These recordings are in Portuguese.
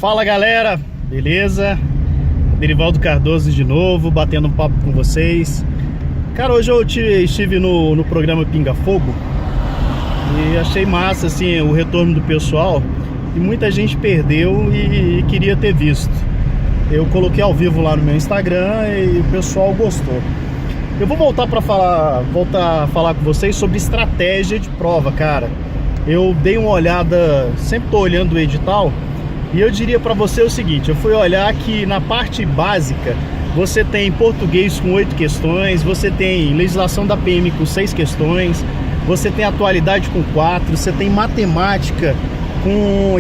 Fala galera, beleza? Derivaldo Cardoso de novo, batendo um papo com vocês. Cara, hoje eu estive no programa Pinga Fogo e achei massa assim, o retorno do pessoal. E muita gente perdeu e queria ter visto. Eu coloquei ao vivo lá no meu Instagram e o pessoal gostou. Eu vou voltar a falar com vocês sobre estratégia de prova, cara. Eu dei uma olhada, sempre tô olhando o edital, e eu diria para você o seguinte: eu fui olhar que na parte básica você tem português com 8 questões, você tem legislação da PM com 6 questões, você tem atualidade com 4, você tem matemática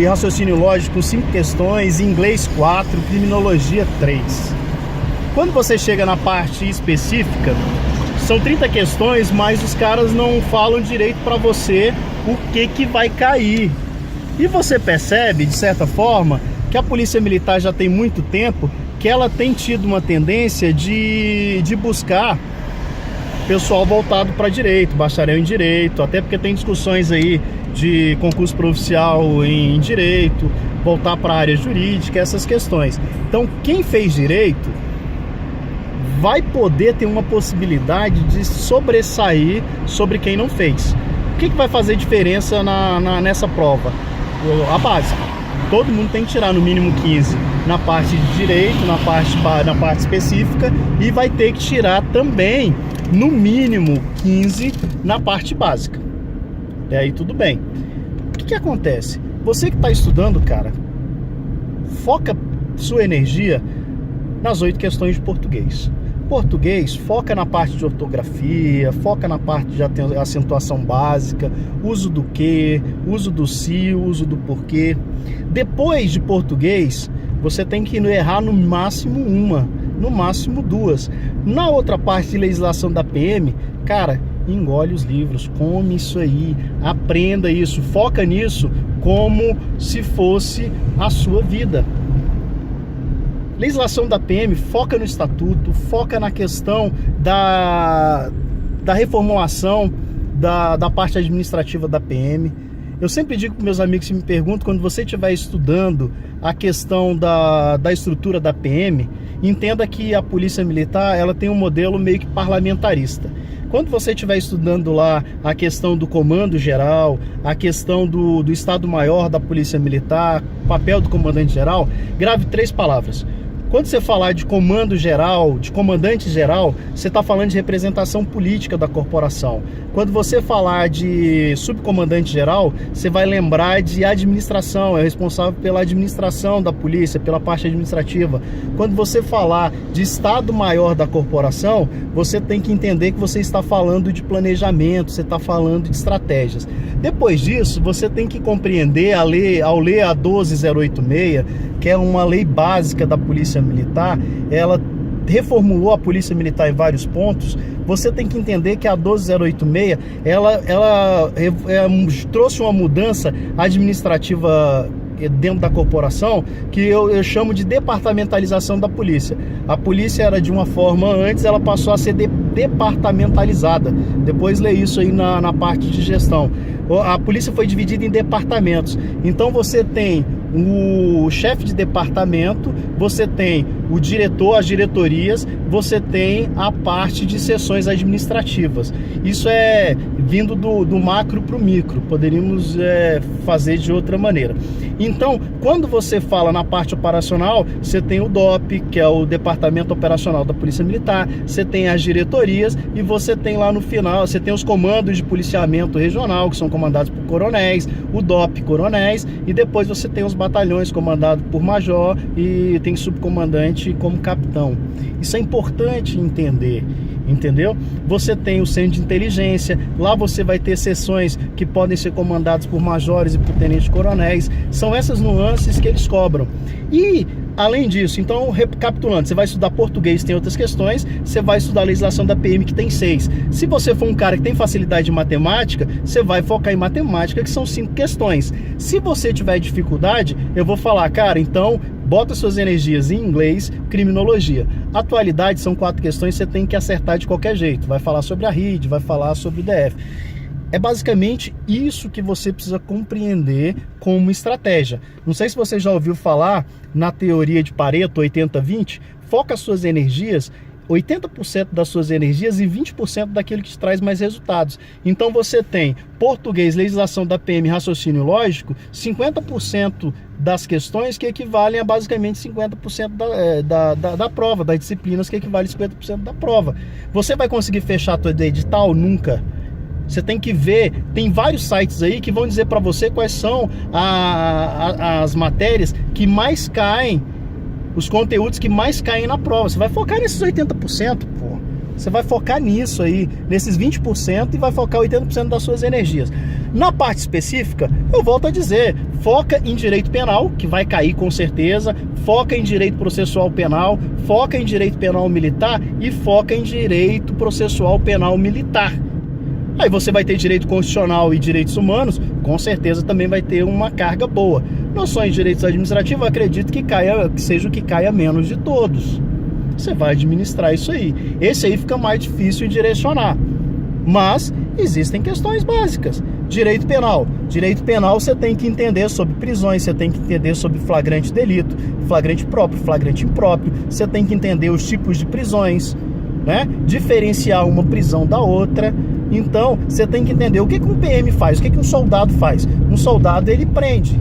e raciocínio lógico com 5 questões, inglês 4, criminologia 3. Quando você chega na parte específica, são 30 questões, mas os caras não falam direito para você o que vai cair. E você percebe, de certa forma, que a Polícia Militar já tem muito tempo que ela tem tido uma tendência de buscar pessoal voltado para direito, bacharel em direito, até porque tem discussões aí de concurso provincial em direito, voltar para a área jurídica, essas questões. Então, quem fez direito vai poder ter uma possibilidade de sobressair sobre quem não fez. O que vai fazer diferença nessa prova? A básica. Todo mundo tem que tirar no mínimo 15 na parte de direito, na parte específica, e vai ter que tirar também no mínimo 15 na parte básica. E aí tudo bem. O que acontece? Você que está estudando, cara, foca sua energia nas 8 questões de português. Português, foca na parte de ortografia, foca na parte de acentuação básica, uso do que, uso do se, uso do porquê. Depois de português, você tem que errar no máximo uma, no máximo 2. Na outra parte de legislação da PM, cara, engole os livros, come isso aí, aprenda isso, foca nisso como se fosse a sua vida. Legislação da PM foca no estatuto, foca na questão da reformulação da parte administrativa da PM. Eu sempre digo para meus amigos que me perguntam, quando você estiver estudando a questão da estrutura da PM, entenda que a Polícia Militar ela tem um modelo meio que parlamentarista. Quando você estiver estudando lá a questão do comando geral, a questão do Estado-Maior da Polícia Militar, papel do comandante geral, grave 3 palavras. Quando você falar de comando geral, de comandante geral, você está falando de representação política da corporação. Quando você falar de subcomandante geral, você vai lembrar de administração, é responsável pela administração da polícia, pela parte administrativa. Quando você falar de Estado-Maior da corporação, você tem que entender que você está falando de planejamento, você está falando de estratégias. Depois disso, você tem que compreender, ao ler a 12086, que é uma lei básica da Polícia Militar, ela reformulou a Polícia Militar em vários pontos. Você tem que entender que a 12086 ela trouxe uma mudança administrativa dentro da corporação que eu chamo de departamentalização da polícia. A polícia era de uma forma antes, ela passou a ser departamentalizada. Depois lê isso aí na parte de gestão. A polícia foi dividida em departamentos. Então você tem o chefe de departamento, você tem o diretor, as diretorias, você tem a parte de seções administrativas. Isso é vindo do macro para o micro, poderíamos fazer de outra maneira. Então, quando você fala na parte operacional, você tem o DOP, que é o Departamento Operacional da Polícia Militar, você tem as diretorias e você tem lá no final, você tem os comandos de policiamento regional, que são comandados por coronéis, o DOP, coronéis, e depois você tem os batalhões comandados por major e tem subcomandante como capitão. Isso é importante entender, entendeu? Você tem o centro de inteligência, lá você vai ter seções que podem ser comandadas por majores e por tenentes-coronéis. São essas nuances que eles cobram. E além disso, então, recapitulando, você vai estudar português, tem outras questões, você vai estudar a legislação da PM, que tem 6. Se você for um cara que tem facilidade em matemática, você vai focar em matemática, que são 5 questões. Se você tiver dificuldade, eu vou falar, cara, então bota suas energias em inglês, criminologia. Atualidade são 4 questões, você tem que acertar de qualquer jeito. Vai falar sobre a RID, vai falar sobre o DF. É basicamente isso que você precisa compreender como estratégia. Não sei se você já ouviu falar na teoria de Pareto 80-20, foca as suas energias, 80% das suas energias e 20% daquilo que te traz mais resultados. Então você tem português, legislação da PM, raciocínio lógico, 50% das questões que equivalem a basicamente 50% da prova, das disciplinas que equivalem a 50% da prova. Você vai conseguir fechar a tua edital? Nunca. Você tem que ver, tem vários sites aí que vão dizer para você quais são as matérias que mais caem, os conteúdos que mais caem na prova. Você vai focar nesses 80%, pô. Você vai focar nisso aí, nesses 20% e vai focar 80% das suas energias. Na parte específica, eu volto a dizer, foca em direito penal, que vai cair com certeza, foca em direito processual penal, foca em direito penal militar e foca em direito processual penal militar. Aí você vai ter direito constitucional e direitos humanos, com certeza também vai ter uma carga boa. Noções de direitos administrativos, eu acredito que seja o que caia menos de todos. Você vai administrar isso aí. Esse aí fica mais difícil de direcionar. Mas existem questões básicas. Direito penal. Direito penal você tem que entender sobre prisões, você tem que entender sobre flagrante delito, flagrante próprio, flagrante impróprio. Você tem que entender os tipos de prisões, né? Diferenciar uma prisão da outra. Então, você tem que entender o que um PM faz, o que um soldado faz. Um soldado, ele prende.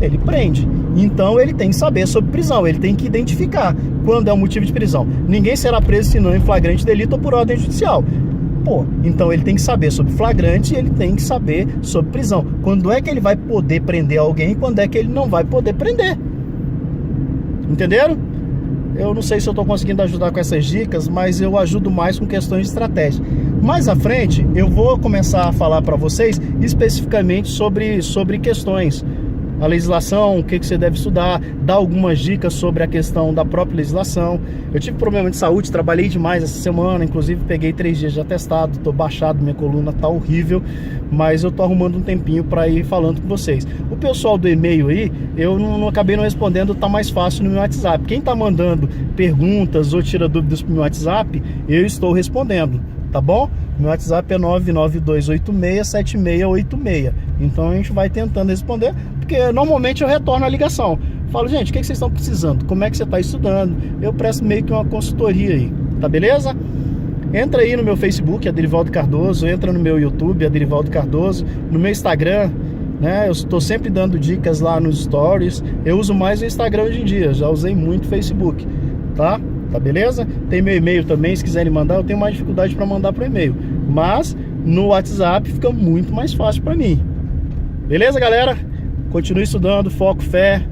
Ele prende. Então, ele tem que saber sobre prisão, ele tem que identificar quando é o motivo de prisão. Ninguém será preso senão em flagrante delito ou por ordem judicial. Pô, então ele tem que saber sobre flagrante e ele tem que saber sobre prisão. Quando é que ele vai poder prender alguém e quando é que ele não vai poder prender. Entenderam? Eu não sei se eu estou conseguindo ajudar com essas dicas, mas eu ajudo mais com questões de estratégia. Mais à frente, eu vou começar a falar para vocês especificamente sobre questões. A legislação, o que você deve estudar, dar algumas dicas sobre a questão da própria legislação. Eu tive problema de saúde, trabalhei demais essa semana, inclusive peguei 3 dias de atestado, estou baixado, minha coluna tá horrível, mas eu estou arrumando um tempinho para ir falando com vocês. O pessoal do e-mail aí, eu não acabei não respondendo, tá mais fácil no meu WhatsApp. Quem tá mandando perguntas ou tira dúvidas pro meu WhatsApp, eu estou respondendo, tá bom? Meu WhatsApp é 992867686. Então a gente vai tentando responder, porque normalmente eu retorno a ligação. Falo, gente, o que vocês estão precisando? Como é que você está estudando? Eu presto meio que uma consultoria aí, tá beleza? Entra aí no meu Facebook, Adrivaldo Cardoso, entra no meu YouTube, Adrivaldo Cardoso, no meu Instagram, né? Eu estou sempre dando dicas lá nos stories. Eu uso mais o Instagram hoje em dia, já usei muito o Facebook, tá? Tá beleza? Tem meu e-mail também, se quiserem mandar, eu tenho mais dificuldade para mandar pro e-mail, mas no WhatsApp fica muito mais fácil para mim. Beleza, galera? Continue estudando, foco, fé,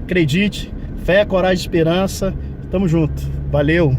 acredite, fé, coragem, esperança. Tamo junto. Valeu!